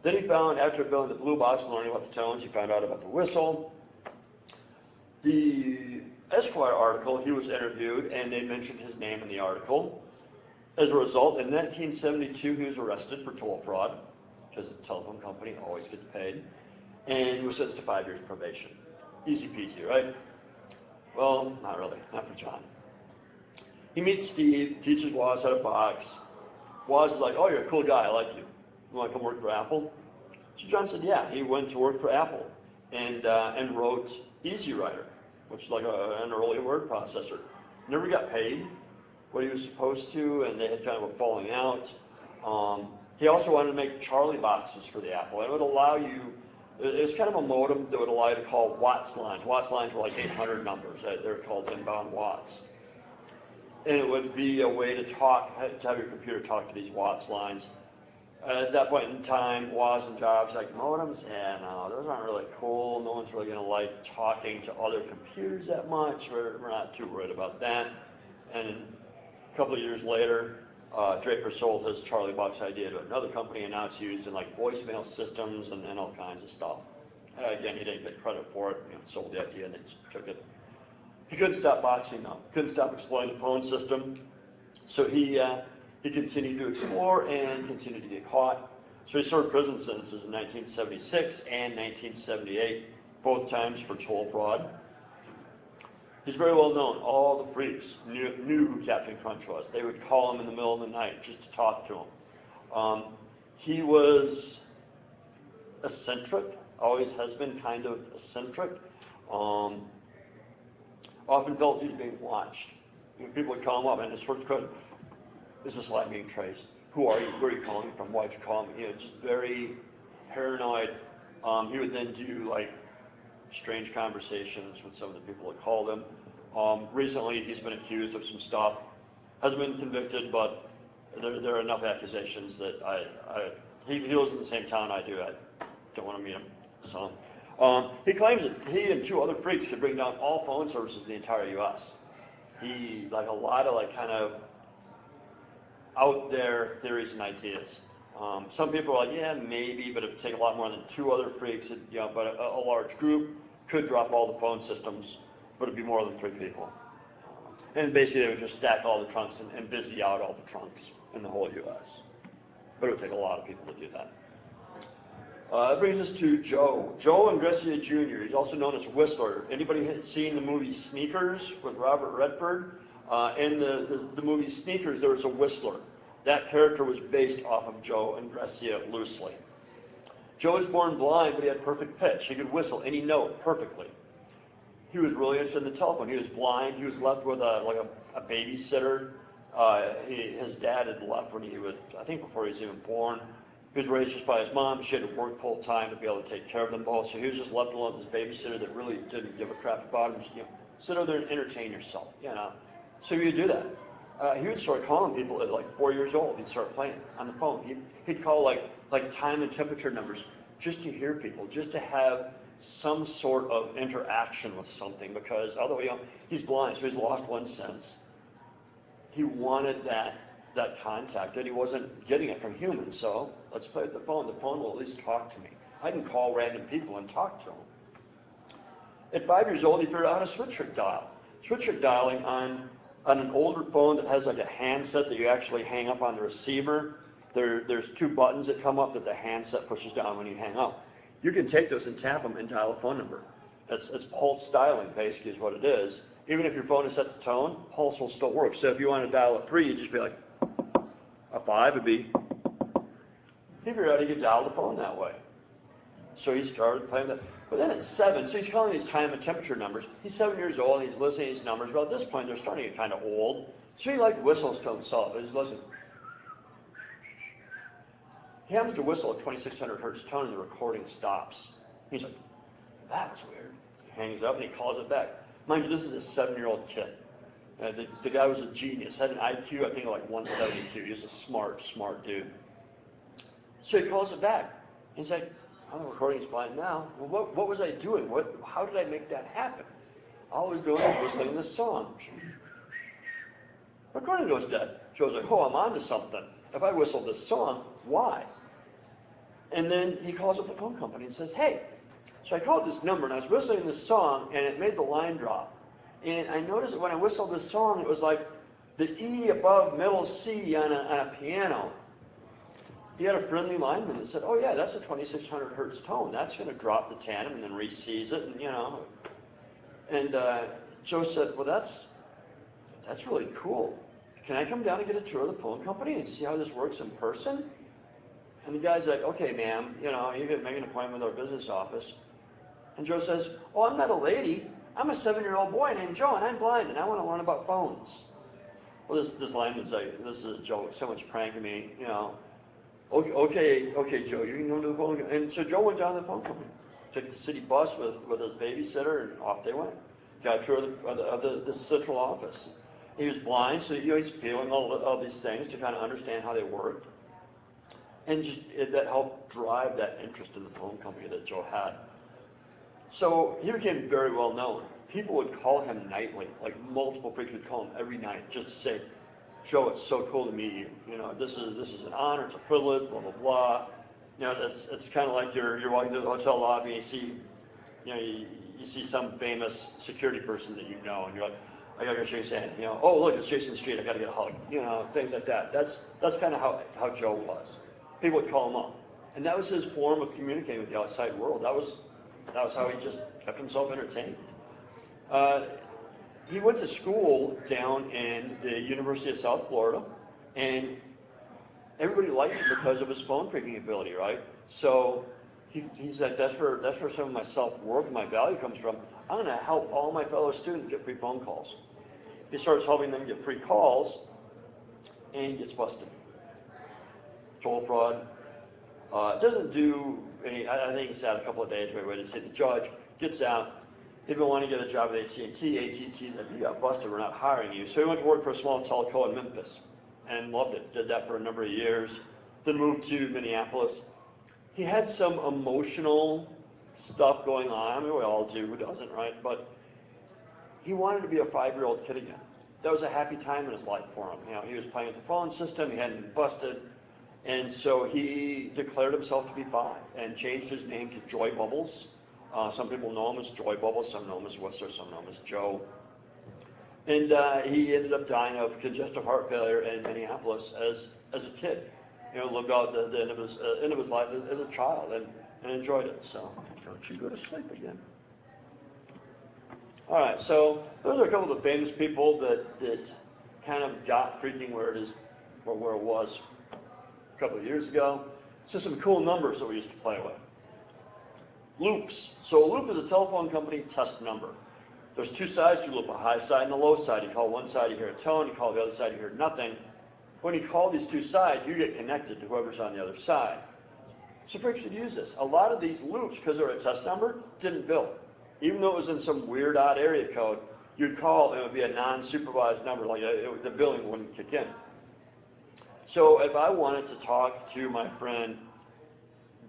Then he found, after building the blue box and learning about the tones, he found out about the whistle. The Esquire article, he was interviewed, and they mentioned his name in the article. As a result, in 1972, he was arrested for toll fraud, because the telephone company always gets paid, and was sentenced to 5 years probation. Easy peasy, right? Well, not really, not for John. He meets Steve, teaches Woz how to box. Woz is like, oh, you're a cool guy, I like you. You want to come work for Apple? So John said, yeah. He went to work for Apple and wrote Easy Writer, which is like an early word processor. Never got paid what he was supposed to, and they had kind of a falling out. He also wanted to make Charlie boxes for the Apple. It would allow you, it was kind of a modem that would allow you to call Watts lines. Watts lines were like 800 numbers. They're called inbound Watts. And it would be a way to talk, to have your computer talk to these Watts lines. At that point in time, Woz and Jobs like modems, and those aren't really cool. No one's really going to like talking to other computers that much. We're not too worried about that. And a couple of years later, Draper sold his Charlie Box idea to another company, and now it's used in like voicemail systems and all kinds of stuff. Again, he didn't get credit for it. Sold the idea and they just took it. He couldn't stop boxing though. Couldn't stop exploring the phone system. So he continued to explore and continued to get caught. So he served prison sentences in 1976 and 1978, both times for toll fraud. He's very well known. All the freaks knew who Captain Crunch was. They would call him in the middle of the night just to talk to him. He was eccentric, always has been kind of eccentric. Often felt he was being watched. People would call him up, and his first question, is this line being traced? Who are you? Where are you calling from? Why'd you call me? Just very paranoid. He would then do like strange conversations with some of the people that called him. Recently, he's been accused of some stuff. Hasn't been convicted, but there are enough accusations that he lives in the same town I do. I don't want to meet him. So he claims that he and two other freaks could bring down all phone services in the entire U.S. He like a lot of like kind of out there theories and ideas. Some people are like, yeah, maybe, but it would take a lot more than two other freaks. But a large group could drop all the phone systems, but it'd be more than 3 people. And basically, they would just stack all the trunks and busy out all the trunks in the whole U.S. But it would take a lot of people to do that. That brings us to Joe. Joe Ingressia Jr. He's also known as Whistler. Anybody seen the movie Sneakers with Robert Redford? In the movie Sneakers, there was a whistler. That character was based off of Joe Ingressia loosely. Joe was born blind, but he had perfect pitch. He could whistle any note perfectly. He was really interested in the telephone. He was blind. He was left with a babysitter. His dad had left when he was, I think before he was even born. He was raised just by his mom. She had to work full time to be able to take care of them both. So he was just left alone with his babysitter that really didn't give a crap about him. Just, sit over there and entertain yourself. So he would do that. He would start calling people at like 4 years old. He'd start playing on the phone. He'd call like time and temperature numbers just to hear people, just to have some sort of interaction with something. Because although he's blind, so he's lost one sense, he wanted that contact, and he wasn't getting it from humans. So let's play with the phone. The phone will at least talk to me. I can call random people and talk to them. At 5 years old, he figured out how to switch trick dial. Switch trick dialing on an older phone that has like a handset that you actually hang up on the receiver. There's two buttons that come up that the handset pushes down when you hang up. You can take those and tap them and dial a phone number. It's pulse dialing, basically, is what it is. Even if your phone is set to tone, pulse will still work. So if you want to dial a 3, you'd just be like, a 5 would be, he figured out he could dial the phone that way. So he started playing that. But then at 7, so he's calling these time and temperature numbers. He's 7 years old, and he's listening to these numbers. Well, at this point, they're starting to get kind of old. So he whistles to himself. He's listening. He happens to whistle at 2600 hertz tone, and the recording stops. He's like, that was weird. He hangs up, and he calls it back. Mind you, this is a 7-year-old kid. The guy was a genius, had an IQ, I think, of like 172. He was a smart dude. So he calls it back. He's like, oh, the recording's fine now. Well, what was I doing? How did I make that happen? All I was doing was whistling this song. Recording goes dead. Joe's like, oh, I'm on to something. If I whistle this song, why? And then he calls up the phone company and says, hey, so I called this number, and I was whistling this song, and it made the line drop. And I noticed that when I whistled this song, it was like the E above middle C on a piano. He had a friendly lineman that said, oh, yeah, that's a 2600 hertz tone. That's going to drop the tandem and then re-seize it, and, you know. And Joe said, well, that's really cool. Can I come down and get a tour of the phone company and see how this works in person? And the guy's like, okay, ma'am, you know, you can make an appointment with our business office. And Joe says, oh, I'm not a lady. I'm a 7-year-old boy named Joe, and I'm blind, and I want to learn about phones. Well, this lineman's like, this is a joke. Someone's pranking me, you know. Okay, Joe, you can go to the phone. And so Joe went down to the phone company, took the city bus with his babysitter, and off they went. Got a tour of the central office. He was blind, so he's feeling all these things to kind of understand how they worked. And that helped drive that interest in the phone company that Joe had. So he became very well known. People would call him nightly, like multiple freaks would call him every night just to say, Joe, it's so cool to meet you. You know, this is an honor, it's a privilege, blah, blah, blah. You know, it's kind of like you're walking to the hotel lobby and you see some famous security person that you know, and you're like, I gotta go shake his hand. You know, oh, look, it's Jason Street, I gotta get a hug. You know, things like that. That's kind of how Joe was. People would call him up. And that was his form of communicating with the outside world. That was how he just kept himself entertained. He went to school down in the University of South Florida, and everybody liked him because of his phone phreaking ability, right? So he said, that's where some of my self-worth and my value comes from. I'm going to help all my fellow students get free phone calls. He starts helping them get free calls, and he gets busted. Toll fraud. Doesn't do any, I think he sat a couple of days, waited to see the judge, gets out. He'd been wanting to get a job at AT&T. AT&T said, you got busted, we're not hiring you. So he went to work for a small telco in Memphis and loved it. Did that for a number of years. Then moved to Minneapolis. He had some emotional stuff going on. I mean, we all do, who doesn't, right? But he wanted to be a 5-year-old kid again. That was a happy time in his life for him. You know, he was playing with the phone system, he hadn't been busted. And so he declared himself to be 5 and changed his name to Joy Bubbles. Some people know him as Joy Bubbles, some know him as Whistler, some know him as Joe. And he ended up dying of congestive heart failure in Minneapolis as a kid. You know, lived out the end of his life as a child and enjoyed it. So don't you go to sleep again. All right, so those are a couple of the famous people that kind of got Phreaking where it is, or where it was a couple of years ago. So some cool numbers that we used to play with. Loops. So a loop is a telephone company test number. There's 2 sides to a loop, a high side and a low side. You call one side, you hear a tone. You call the other side, you hear nothing. When you call these 2 sides, you get connected to whoever's on the other side. So freaks would use this. A lot of these loops, because they're a test number, didn't bill. Even though it was in some weird, odd area code, you'd call and it would be a non-supervised number, like the billing wouldn't kick in. So if I wanted to talk to my friend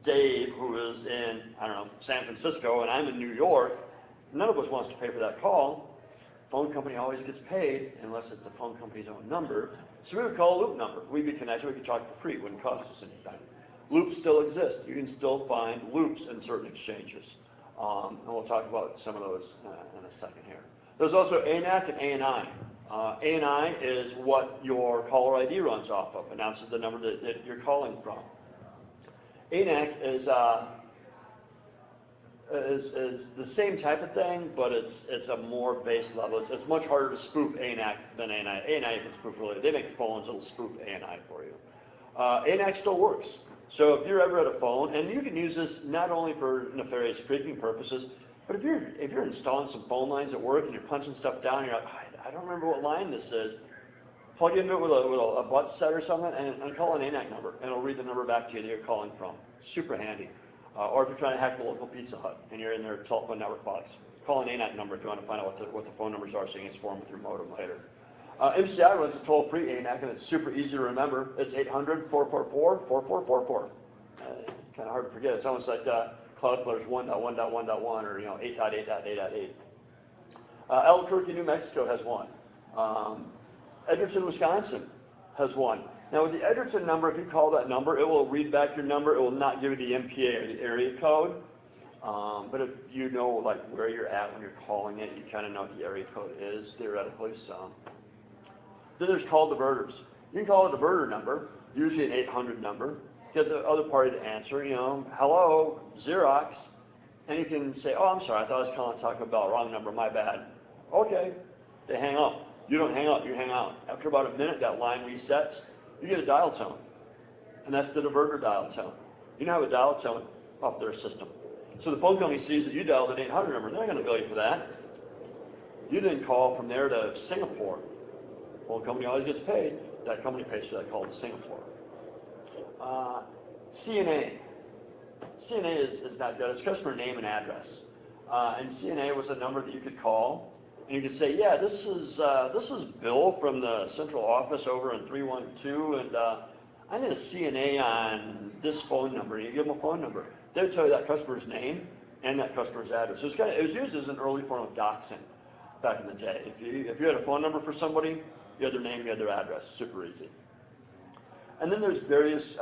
Dave, who is in, I don't know, San Francisco, and I'm in New York, none of us wants to pay for that call. Phone company always gets paid, unless it's the phone company's own number. So we would call a loop number. We'd be connected, we could talk for free, it wouldn't cost us anything. Loops still exist. You can still find loops in certain exchanges. And we'll talk about some of those in a second here. There's also ANAC and ANI. ANI is what your caller ID runs off of, announces the number that you're calling from. ANAC is the same type of thing, but it's a more base level. It's much harder to spoof ANAC than ANI. ANI you can spoof really. They make phones that'll spoof ANI for you. ANAC still works. So if you're ever at a phone, and you can use this not only for nefarious phreaking purposes, but if you're installing some phone lines at work and you're punching stuff down, and you're like, I don't remember what line this is. Plug into it with a butt set or something, and call an ANAC number, and it'll read the number back to you that you're calling from. Super handy. Or if you're trying to hack the local Pizza Hut and you're in their telephone network box, call an ANAC number if you want to find out what the phone numbers are so you can explore them with your modem later. MCI runs a toll-free ANAC, and it's super easy to remember. It's 800-444-4444. Kind of hard to forget. It's almost like Cloudflare's 1.1.1.1 or 8.8.8.8. Albuquerque, New Mexico has one. Edgerton, Wisconsin has one. Now with the Edgerton number, if you call that number, it will read back your number. It will not give you the MPA or the area code. But if you know like where you're at when you're calling it, you kind of know what the area code is theoretically. So then there's call diverters. You can call a diverter number, usually an 800 number. Get the other party to answer. Hello, Xerox, and you can say, oh, I'm sorry, I thought I was calling Taco Bell. Wrong number, my bad. Okay, they hang up. You don't hang up, you hang out. After about a minute, that line resets. You get a dial tone, and that's the diverter dial tone. You now have a dial tone off their system. So the phone company sees that you dialed an 800 number. They're not going to bill you for that. You then call from there to Singapore. Phone company always gets paid. That company pays for that call to Singapore. CNA. CNA is not good. It's customer name and address. And CNA was a number that you could call, and you could say, yeah, this is Bill from the central office over in 312, and I need a CNA on this phone number. And you give them a phone number. They would tell you that customer's name and that customer's address. So it was used as an early form of doxing back in the day. If you had a phone number for somebody, you had their name, you had their address. Super easy. And then there's various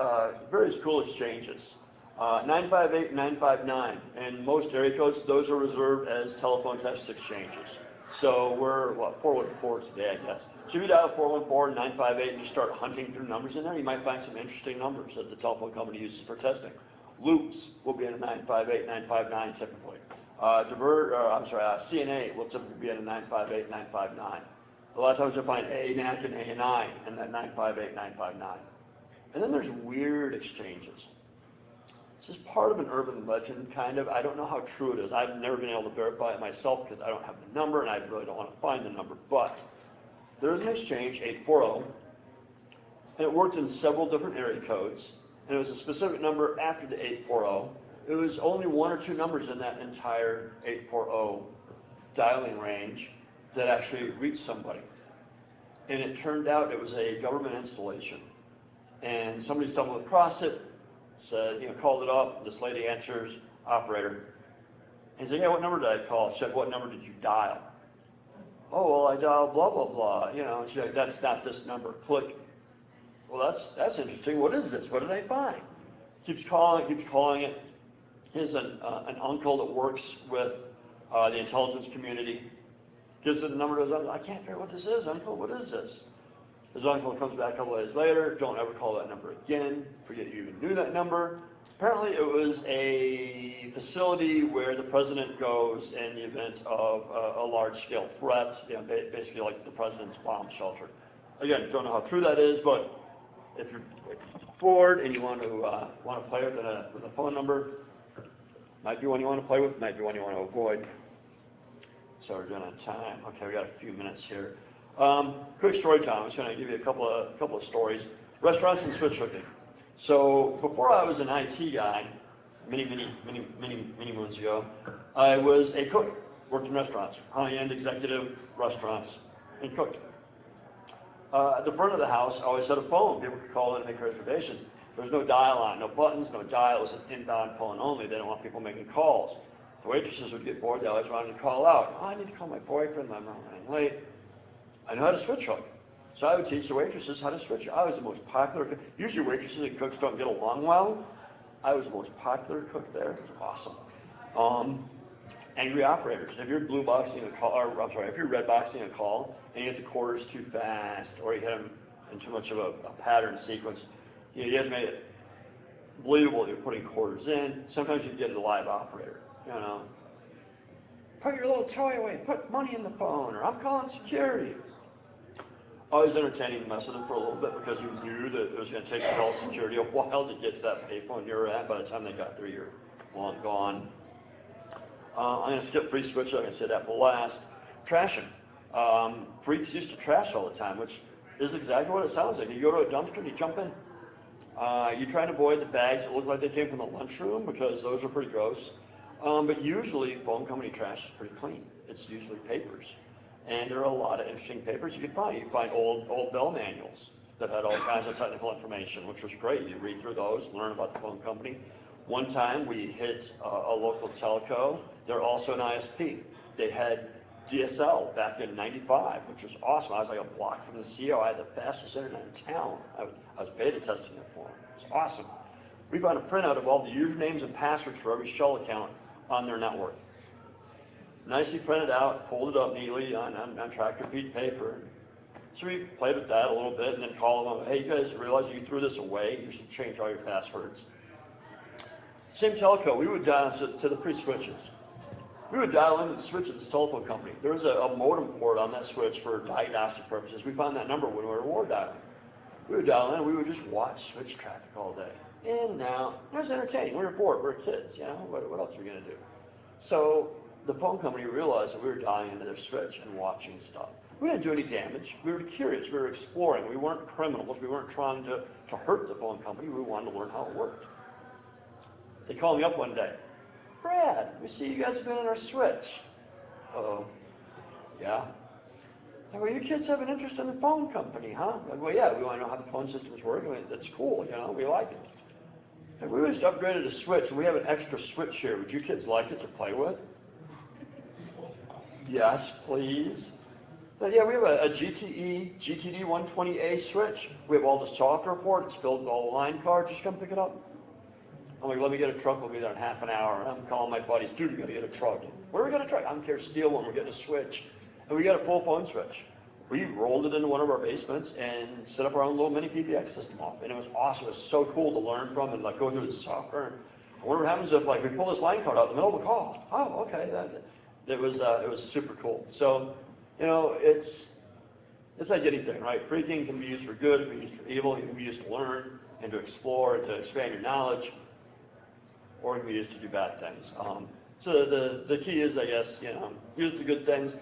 cool exchanges. 958 and 959. And most area codes, those are reserved as telephone test exchanges. So we're, 414 today, I guess. So if you dial 414 and 958 and just start hunting through numbers in there, you might find some interesting numbers that the telephone company uses for testing. Loops will be in a 958, 959 typically. CNA will typically be in a 958, 959. A lot of times you'll find ANAC and ANI in that 958, 959. And then there's weird exchanges. This is part of an urban legend, kind of. I don't know how true it is. I've never been able to verify it myself because I don't have the number and I really don't want to find the number. But there's an exchange, 840, and it worked in several different area codes. And it was a specific number after the 840. It was only one or two numbers in that entire 840 dialing range that actually reached somebody. And it turned out it was a government installation. And somebody stumbled across it, said, called it up. This lady answers, operator. He said, yeah, what number did I call? She said, what number did you dial? Oh, well, I dialed blah, blah, blah. And she's like, that's not this number. Click. Well, that's interesting. What is this? What did I find? Keeps calling it. Here's an uncle that works with the intelligence community. Gives it the number to his uncle. I can't figure out what this is, uncle. What is this? His uncle comes back a couple days later. Don't ever call that number again. Forget you even knew that number. Apparently it was a facility where the president goes in the event of a large-scale threat, basically like the president's bomb shelter. Again, don't know how true that is, but if you're bored and you want to play with a phone number, might be one you want to play with, might be one you want to avoid. So we're doing on time. Okay, we got a few minutes here. Quick story time. I'm just going to give you a couple of stories. Restaurants and switch hooking. So before I was an IT guy, many moons ago, I was a cook. Worked in restaurants, high-end executive restaurants, and cooked. At the front of the house, I always had a phone. People could call in and make reservations. There was no dial on, no buttons, no dial. It was an inbound phone only. They didn't want people making calls. The waitresses would get bored. They always wanted to call out. Oh, I need to call my boyfriend. I'm running late. I know how to switch hook. So I would teach the waitresses how to switch. I was the most popular cook. Usually waitresses and cooks don't get along well. I was the most popular cook there. It was awesome. Angry operators. If you're blue boxing a call, or I'm sorry, if you're red boxing a call and you hit the quarters too fast, or you hit them in too much of a pattern sequence, you have to make it believable. You're putting quarters in. Sometimes you get a live operator. Put your little toy away. Put money in the phone, or I'm calling security. Always entertaining to mess with them for a little bit because you knew that it was going to take call security a while to get to that payphone you were at. By the time they got there, you're long gone. I'm going to skip free switch. I'm going to say that for last. Trashing. Freaks used to trash all the time, which is exactly what it sounds like. You go to a dumpster and you jump in. You try to avoid the bags that look like they came from the lunchroom because those are pretty gross. But usually phone company trash is pretty clean. It's usually papers. And there are a lot of interesting papers you can find. You can find old bell manuals that had all kinds of technical information, which was great. You read through those, learn about the phone company. One time we hit a local telco. They're also an ISP. They had DSL back in '95, which was awesome. I was like a block from the CO. I had the fastest internet in town. I was beta testing it for them. It's awesome. We found a printout of all the usernames and passwords for every shell account on their network. Nicely printed out, folded up neatly on tractor feed paper. So we played with that a little bit and then called them, hey, you guys realize you threw this away? You should change all your passwords. Same telco, we would dial to the free switches. We would dial into the switch of this telephone company. There was a modem port on that switch for diagnostic purposes. We found that number when we were war dialing. We would dial in and we would just watch switch traffic all day. In and out. It was entertaining. We were bored. We were kids. What else were we going to do? So the phone company realized that we were dialing into their switch and watching stuff. We didn't do any damage. We were curious. We were exploring. We weren't criminals. We weren't trying to hurt the phone company. We wanted to learn how it worked. They called me up one day. Brad, we see you guys have been on our switch. Uh-oh. Yeah? Well, you kids have an interest in the phone company, huh? Well, yeah, we want to know how the phone systems work. That's cool, we like it. And we just upgraded a switch, and we have an extra switch here. Would you kids like it to play with? Yes, please. But yeah, we have a GTE, GTD 120A switch. We have all the software for it. It's filled with all the line cards. Just come pick it up. I'm like, let me get a truck. We'll be there in half an hour. I'm calling my buddies, dude, we got to get a truck. Where are we going to truck? I don't care, steal one. We're getting a switch. And we got a full phone switch. We rolled it into one of our basements and set up our own little mini PBX system off. And it was awesome. It was so cool to learn from and go through the software. I wonder what happens if we pull this line card out in the middle of a call. Oh, okay. It was super cool. So, it's like anything, right? Phreaking can be used for good, it can be used for evil, it can be used to learn and to explore, to expand your knowledge, or it can be used to do bad things. So the key is, I guess, use the good things.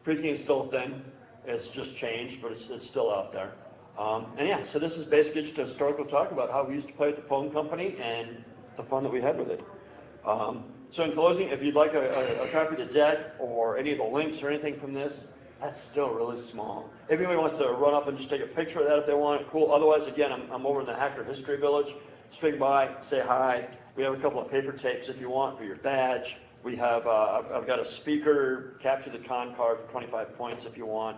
Phreaking is still a thing. It's just changed, but it's still out there. So this is basically just a historical talk about how we used to play with the phone company and the fun that we had with it. So in closing, if you'd like a copy of the deck or any of the links or anything from this, that's still really small. If anybody wants to run up and just take a picture of that if they want it, cool. Otherwise, again, I'm over in the Hacker History Village. Swing by, say hi. We have a couple of paper tapes if you want for your badge. We have, I've got a speaker, capture the con card for 25 points if you want.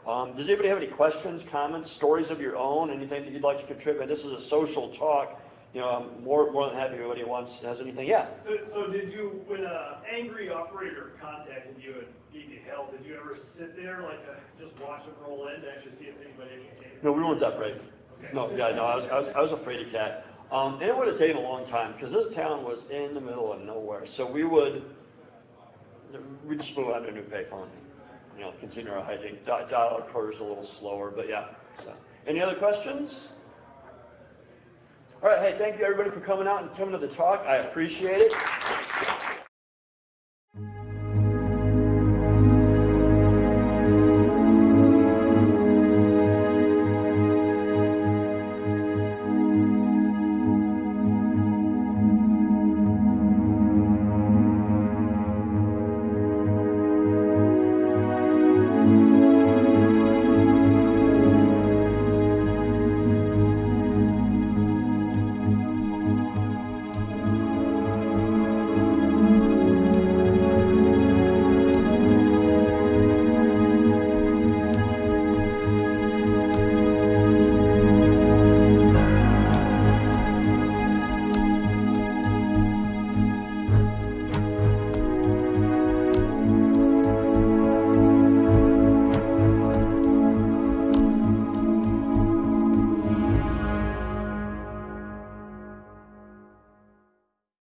Does anybody have any questions, comments, stories of your own, anything that you'd like to contribute? This is a social talk. I'm more than happy if anybody has anything. Yeah? So did you, when an angry operator contacted you and needed help, did you ever sit there, just watch them roll in to actually see if anybody came? No, we weren't that brave. Okay. No, I was afraid of cat. And it would have taken a long time because this town was in the middle of nowhere. So we just move on to a new payphone, continue our hiking, dial our quarters a little slower, but yeah. So, any other questions? All right, hey, thank you everybody for coming out and coming to the talk. I appreciate it.